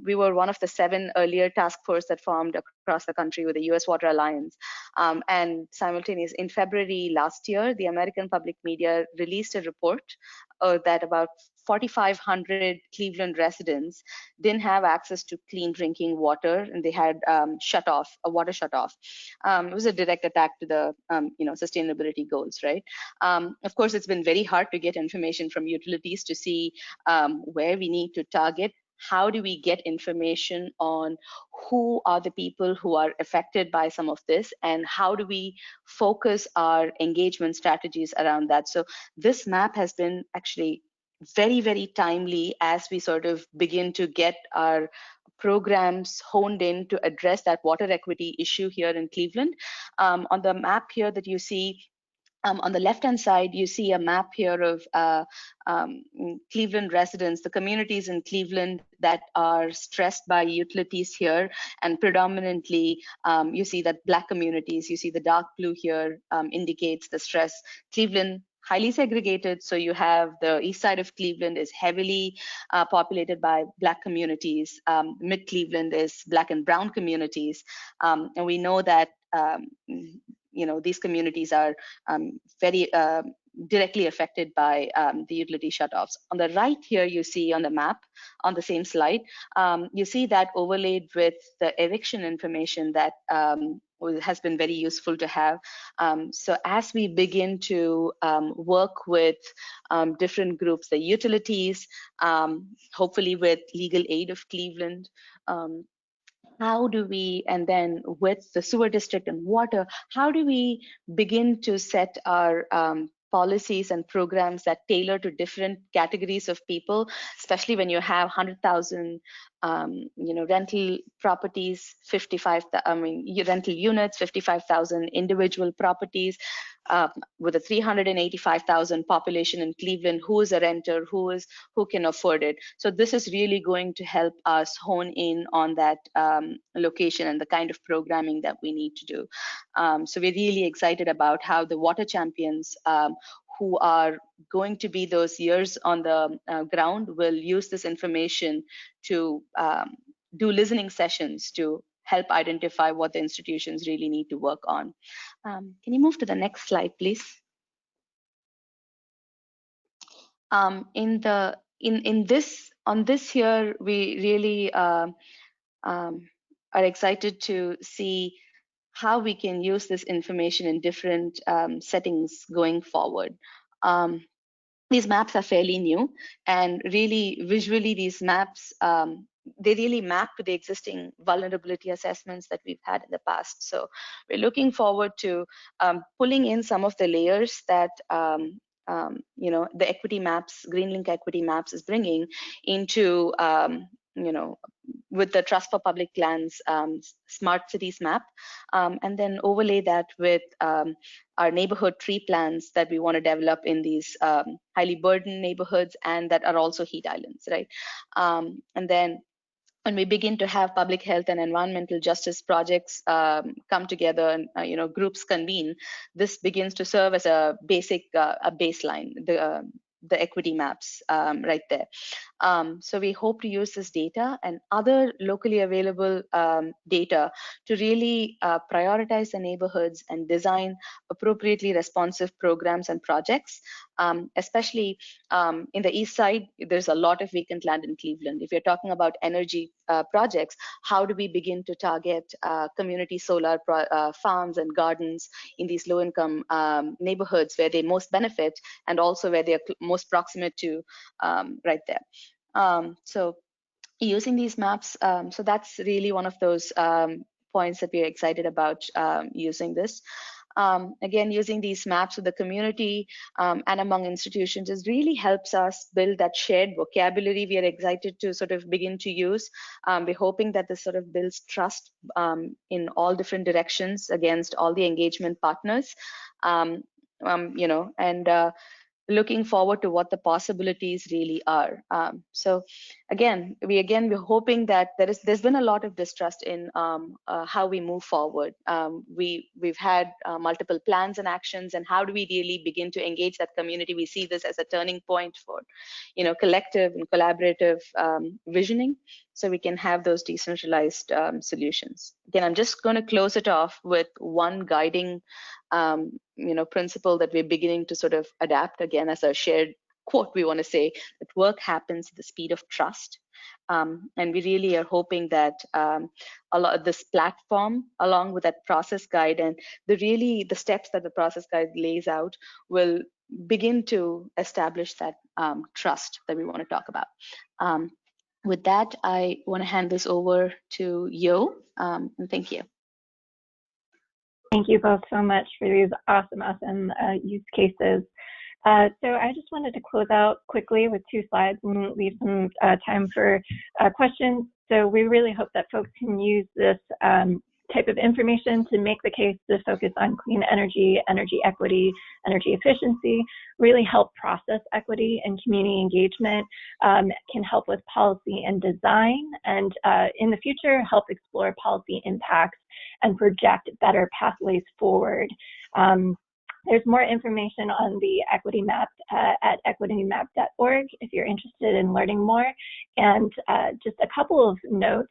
We were one of the 7 earlier task force that formed across the country with the U.S. Water Alliance. And simultaneously, in February last year, the American Public Media released a report that about 4,500 Cleveland residents didn't have access to clean drinking water, and they had a water shut off. It was a direct attack to the sustainability goals, right? Of course, it's been very hard to get information from utilities to see where we need to target. How do we get information on who are the people who are affected by some of this, and how do we focus our engagement strategies around that? So this map has been actually very, very timely as we sort of begin to get our programs honed in to address that water equity issue here in Cleveland. On the map here that you see, on the left-hand side, you see a map here of Cleveland residents, the communities in Cleveland that are stressed by utilities here, and predominantly you see that Black communities. You see the dark blue here indicates the stress. Cleveland, highly segregated, so you have the east side of Cleveland is heavily populated by Black communities. Mid Cleveland is Black and brown communities, and we know that these communities are very directly affected by the utility shutoffs. On the right here, you see on the map, on the same slide, you see that overlaid with the eviction information that has been very useful to have. So as we begin to work with different groups, the utilities, hopefully with Legal Aid of Cleveland, how do we, and then with the sewer district and water, how do we begin to set our policies and programs that tailor to different categories of people, especially when you have 100,000 rental properties, rental units, 55,000 individual properties, with a 385,000 population in Cleveland. Who is a renter? Who can afford it? So this is really going to help us hone in on that location and the kind of programming that we need to do. So we're really excited about how the water champions, who are going to be those years on the ground, will use this information to do listening sessions to help identify what the institutions really need to work on. Can you move to the next slide, please? On this here, we really are excited to see how we can use this information in different settings going forward. These maps are fairly new, and really visually these maps, they really map to the existing vulnerability assessments that we've had in the past. So we're looking forward to pulling in some of the layers that the equity maps, Greenlink equity maps is bringing into with the Trust for Public Lands Smart Cities map, and then overlay that with our neighborhood tree plans that we want to develop in these highly burdened neighborhoods and that are also heat islands, right? And then when we begin to have public health and environmental justice projects come together and groups convene, this begins to serve as a basic a baseline, the equity maps right there. So we hope to use this data and other locally available data to really prioritize the neighborhoods and design appropriately responsive programs and projects. Especially in the east side, there's a lot of vacant land in Cleveland. If you're talking about energy projects, how do we begin to target community solar farms and gardens in these low-income neighborhoods where they most benefit and also where they're most proximate to right there. So using these maps, so that's really one of those points that we're excited about using this. Again, using these maps with the community and among institutions just really helps us build that shared vocabulary we are excited to sort of begin to use. We're hoping that this sort of builds trust in all different directions against all the engagement partners, and looking forward to what the possibilities really are. So again, we're hoping that there's been a lot of distrust in how we move forward. We've had multiple plans and actions, and how do we really begin to engage that community? We see this as a turning point for collective and collaborative visioning, so we can have those decentralized solutions. Again, I'm just going to close it off with one guiding principle that we're beginning to sort of adapt, again, as a shared quote. We want to say that work happens at the speed of trust. And we really are hoping that a lot of this platform, along with that process guide and the steps that the process guide lays out, will begin to establish that trust that we want to talk about. With that, I want to hand this over to Yeou, and thank you. Thank you both so much for these awesome use cases. So I just wanted to close out quickly with 2 slides and leave some time for questions. So we really hope that folks can use this type of information to make the case to focus on clean energy, energy equity, energy efficiency, really help process equity and community engagement, can help with policy and design, and in the future, help explore policy impacts and project better pathways forward. There's more information on the equity map at equitymap.org if you're interested in learning more. And just a couple of notes.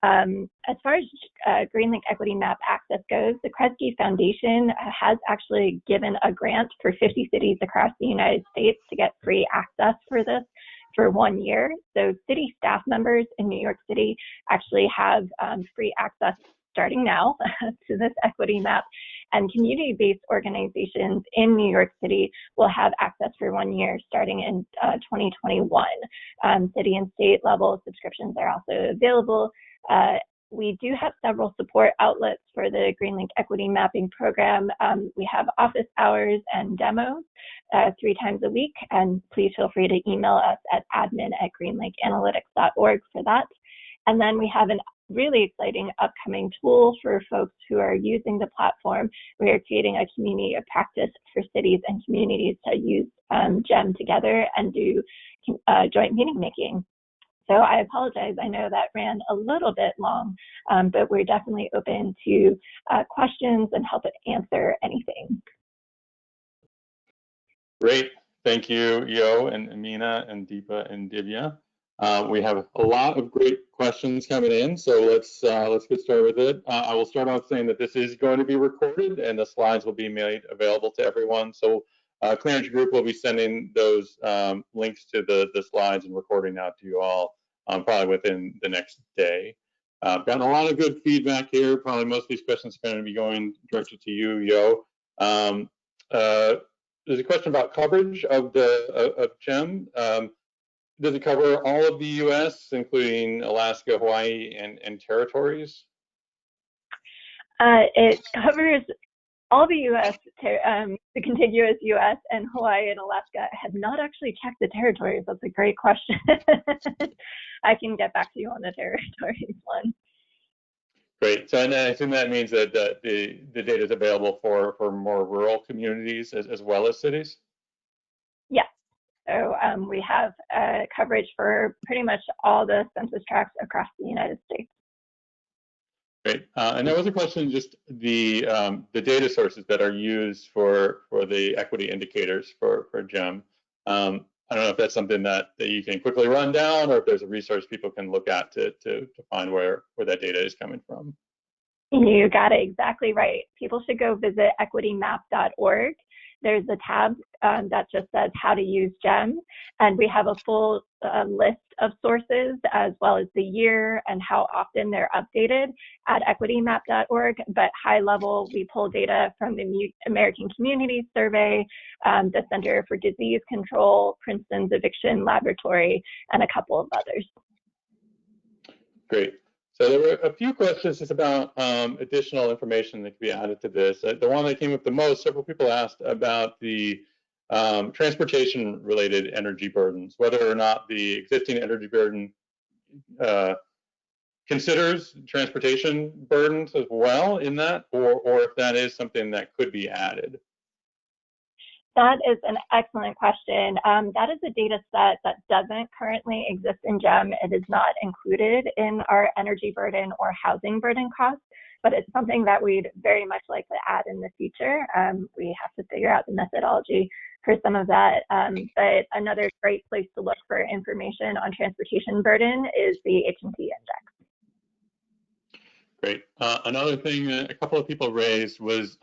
As far as Greenlink Equity Map access goes, the Kresge Foundation has actually given a grant for 50 cities across the United States to get free access for this for 1 year. So city staff members in New York City actually have free access starting now to this equity map, and community-based organizations in New York City will have access for 1 year starting in 2021. City and state level subscriptions are also available. We do have several support outlets for the Greenlink Equity Mapping Program. We have office hours and demos 3 times a week, and please feel free to email us at admin@greenlinkanalytics.org for that. And then we have a really exciting upcoming tool for folks who are using the platform. We are creating a community of practice for cities and communities to use GEM together and do joint meeting making. So I apologize, I know that ran a little bit long, but we're definitely open to questions and help answer anything. Great, thank you, Yo and Minna and Deepa and Divya. We have a lot of great questions coming in, so let's get started with it. I will start off saying that this is going to be recorded and the slides will be made available to everyone. So Clean Energy Group will be sending those links to the slides and recording out to you all probably within the next day. I've gotten a lot of good feedback here. Probably most of these questions are going to be going directly to you, Yo. There's a question about coverage of GEM. Does it cover all of the U.S., including Alaska, Hawaii, and territories? It covers all the U.S., the contiguous U.S. and Hawaii and Alaska. I have not actually checked the territories. That's a great question. I can get back to you on the territories one. Great. So and I assume that means that the data is available for more rural communities as well as cities? Yes. So we have coverage for pretty much all the census tracts across the United States. Great. And there was a question, just the data sources that are used for the equity indicators for GEM. I don't know if that's something that you can quickly run down, or if there's a resource people can look at to find where that data is coming from. You got it exactly right. People should go visit equitymap.org. There's a tab that just says how to use GEM, and we have a full list of sources as well as the year and how often they're updated at equitymap.org. But high level, we pull data from the American Community Survey, the Center for Disease Control, Princeton's Eviction Laboratory, and a couple of others. Great. So there were a few questions just about additional information that could be added to this. The one that came up the most, several people asked about the transportation-related energy burdens, whether or not the existing energy burden considers transportation burdens as well in that, or if that is something that could be added. That is an excellent question. That is a data set that doesn't currently exist in GEM. It is not included in our energy burden or housing burden costs, but it's something that we'd very much like to add in the future. We have to figure out the methodology for some of that. But another great place to look for information on transportation burden is the H&T index. Great. Another thing a couple of people raised was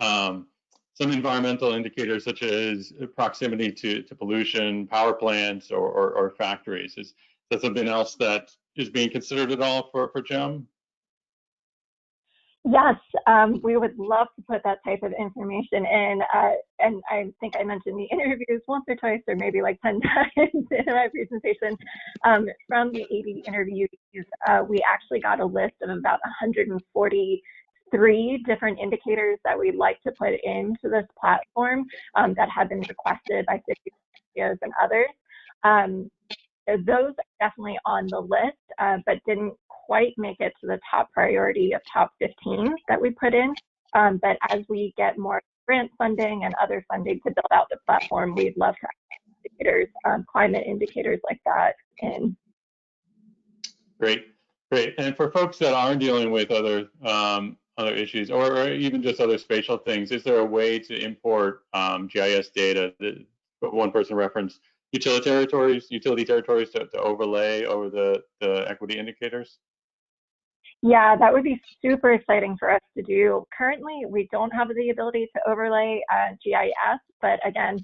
some environmental indicators such as proximity to pollution, power plants, or factories. Is that something else that is being considered at all for GEM? Yes, we would love to put that type of information in. And I think I mentioned the interviews once or twice, or maybe like 10 times in my presentation. From the 80 interviews, we actually got a list of about 143 different indicators that we'd like to put into this platform that have been requested by cities and others. Those are definitely on the list, but didn't quite make it to the top priority of top 15 that we put in. But as we get more grant funding and other funding to build out the platform, we'd love to have indicators, climate indicators like that in. Great, great. And for folks that are dealing with other issues, or even just other spatial things, is there a way to import GIS data? One person referenced utility territories to overlay over the equity indicators? Yeah, that would be super exciting for us to do. Currently, we don't have the ability to overlay GIS, but again,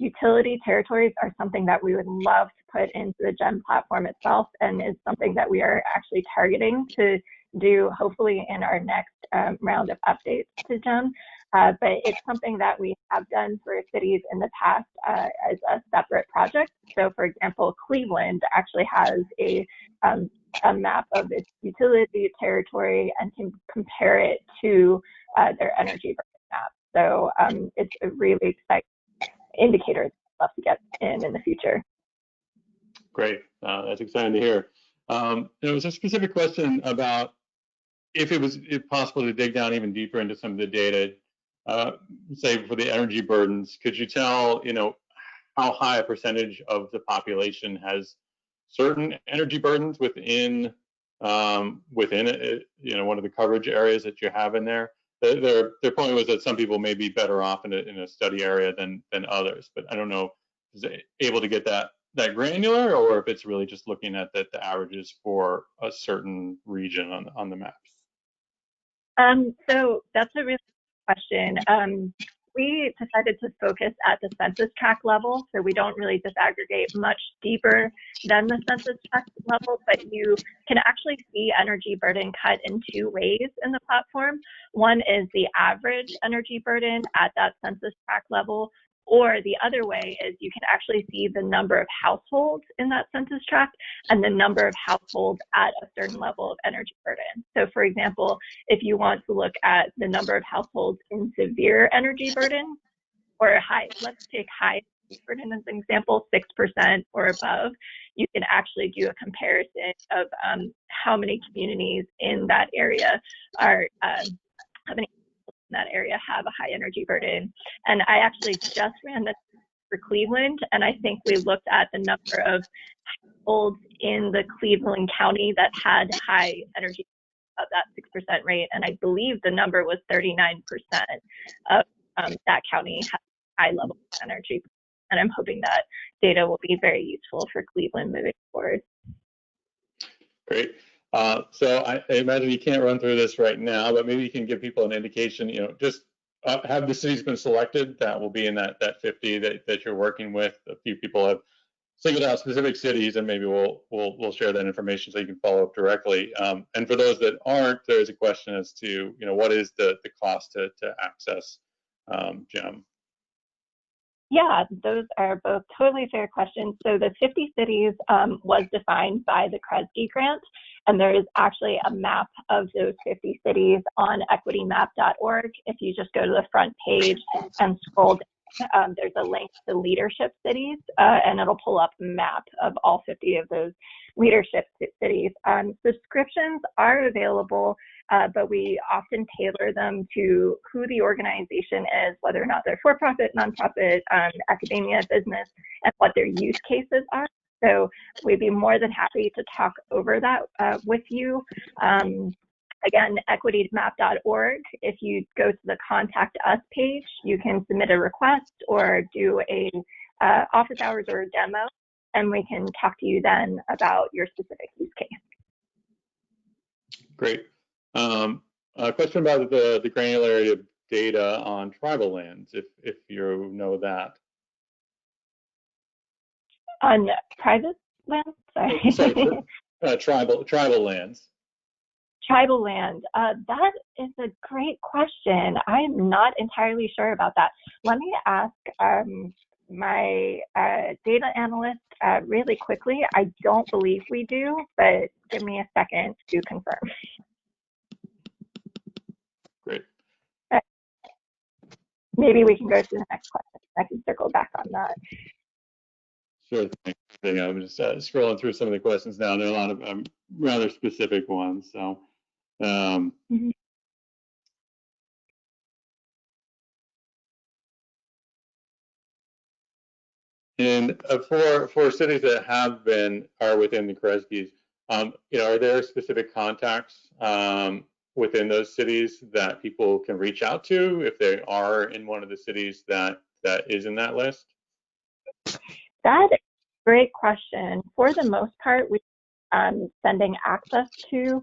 utility territories are something that we would love to put into the GEM platform itself, and is something that we are actually targeting to do hopefully in our next round of updates to GEM. But it's something that we have done for cities in the past as a separate project. So for example, Cleveland actually has a map of its utility territory and can compare it to their energy map. So it's a really exciting indicator that I'd love to get in the future. Great, that's exciting to hear. There was a specific question about if possible to dig down even deeper into some of the data, say for the energy burdens. Could you tell, how high a percentage of the population has certain energy burdens within one of the coverage areas that you have in there? Their point was that some people may be better off in a study area than others, but I don't know, is it able to get that granular, or if it's really just looking at the averages for a certain region on the maps. So that's a really good question. We decided to focus at the census tract level, so we don't really disaggregate much deeper than the census tract level, but you can actually see energy burden cut in two ways in the platform. One is the average energy burden at that census tract level, or the other way is you can actually see the number of households in that census tract and the number of households at a certain level of energy burden. So for example, if you want to look at the number of households in severe energy burden or high, let's take high burden as an example, 6% or above, you can actually do a comparison of how many communities in that area are, how many in that area have a high energy burden. And I actually just ran this for Cleveland, and I think we looked at the number of households in the Cleveland County that had high energy of that 6% rate, and I believe the number was 39% of that county has high level of energy. And I'm hoping that data will be very useful for Cleveland moving forward. Great. So I imagine you can't run through this right now, but maybe you can give people an indication, just have the cities been selected that will be in that 50 that you're working with. A few people have singled out specific cities, and maybe we'll share that information so you can follow up directly. And for those that aren't, there is a question as to, what is the cost to access GEM? Yeah, those are both totally fair questions. So the 50 cities was defined by the Kresge grant, and there is actually a map of those 50 cities on equitymap.org. If you just go to the front page and scroll down, there's a link to leadership cities, and it'll pull up a map of all 50 of those leadership cities. Subscriptions are available, but we often tailor them to who the organization is, whether or not they're for-profit, nonprofit, academia, business, and what their use cases are. So we'd be more than happy to talk over that with you. Again, equitymap.org. If you go to the Contact Us page, you can submit a request or do a office hours or a demo, and we can talk to you then about your specific use case. Great. A question about the granularity of data on tribal lands, if you know that. On private lands? Sorry. Tribal lands. Tribal land. That is a great question. I'm not entirely sure about that. Let me ask my data analyst really quickly. I don't believe we do, but give me a second to confirm. Great. Maybe we can go to the next question. I can circle back on that. Sure thing. I'm just scrolling through some of the questions now. There are a lot of rather specific ones. So, and for cities that are within the Kresges, are there specific contacts within those cities that people can reach out to if they are in one of the cities that is in that list? That is a great question. For the most part, we sending access to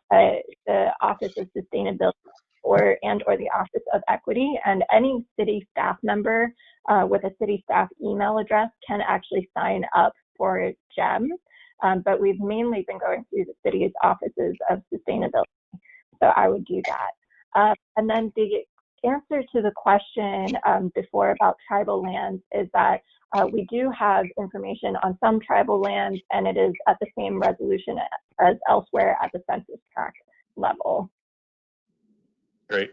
the Office of Sustainability or the Office of Equity, and any city staff member with a city staff email address can actually sign up for GEM, but we've mainly been going through the city's Offices of Sustainability, so I would do that. And then the answer to the question before about tribal lands is that we do have information on some tribal lands, and it is at the same resolution as elsewhere at the census tract level. Great.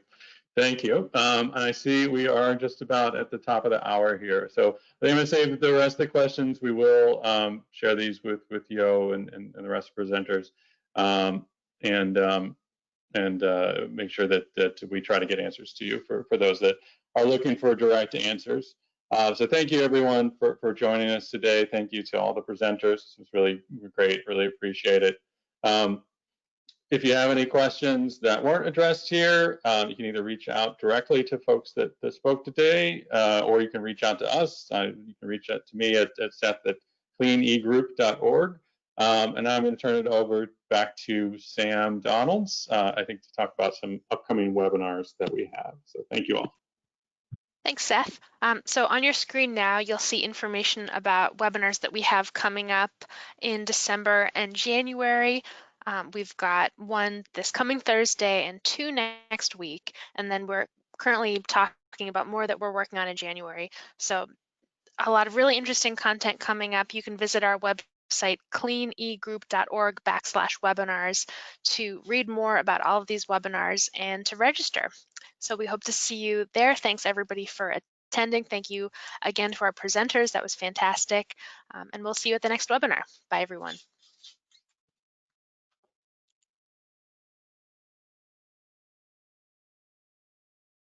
Thank you. And I see we are just about at the top of the hour here. So I'm going to save the rest of the questions. We will share these with Yo and the rest of the presenters, and make sure that we try to get answers to you for those that are looking for direct answers. So thank you everyone for joining us today. Thank you to all the presenters. This was really great. Really appreciate it. If you have any questions that weren't addressed here, you can either reach out directly to folks that spoke today, or you can reach out to us. You can reach out to me at Seth@cleanegroup.org. And I'm going to turn it over back to Sam Donalds, I think, to talk about some upcoming webinars that we have. So thank you all. Thanks, Seth. So on your screen now, you'll see information about webinars that we have coming up in December and January. We've got one this coming Thursday and 2 next week, and then we're currently talking about more that we're working on in January. So a lot of really interesting content coming up. You can visit our website, cleanegroup.org/webinars, to read more about all of these webinars and to register. So we hope to see you there. Thanks everybody for attending. Thank you again to our presenters. That was fantastic. And we'll see you at the next webinar. Bye everyone.